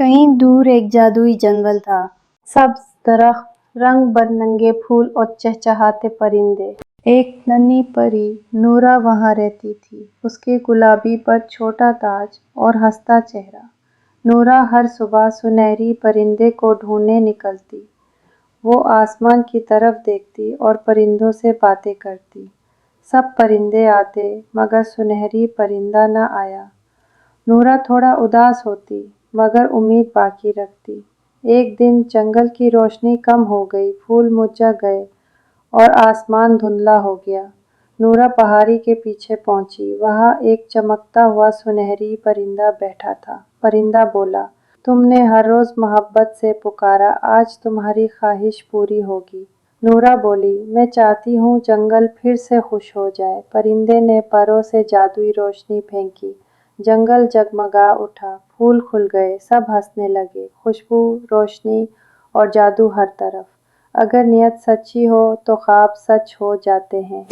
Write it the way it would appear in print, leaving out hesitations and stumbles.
कहीं दूर एक जादुई जंगल था। सब्ज दरख्त, रंग बिरंगे फूल और चहचहाते परिंदे। एक नन्ही परी नूरा वहाँ रहती थी, उसके गुलाबी पर छोटा ताज और हंसता चेहरा। नूरा हर सुबह सुनहरी परिंदे को ढूंढने निकलती। वो आसमान की तरफ देखती और परिंदों से बातें करती। सब परिंदे आते मगर सुनहरी परिंदा न आया। नूरा थोड़ा उदास होती मगर उम्मीद बाकी रखती। एक दिन जंगल की रोशनी कम हो गई, फूल मुरझा गए और आसमान धुंधला हो गया। नूरा पहाड़ी के पीछे पहुंची। वहाँ एक चमकता हुआ सुनहरी परिंदा बैठा था। परिंदा बोला, तुमने हर रोज मोहब्बत से पुकारा, आज तुम्हारी ख्वाहिश पूरी होगी। नूरा बोली, मैं चाहती हूँ जंगल फिर से खुश हो जाए। परिंदे ने परों से जादुई रोशनी फेंकी। जंगल जगमगा उठा, फूल खुल गए, सब हंसने लगे। खुशबू, रोशनी और जादू हर तरफ। अगर नियत सच्ची हो तो ख्वाब सच हो जाते हैं।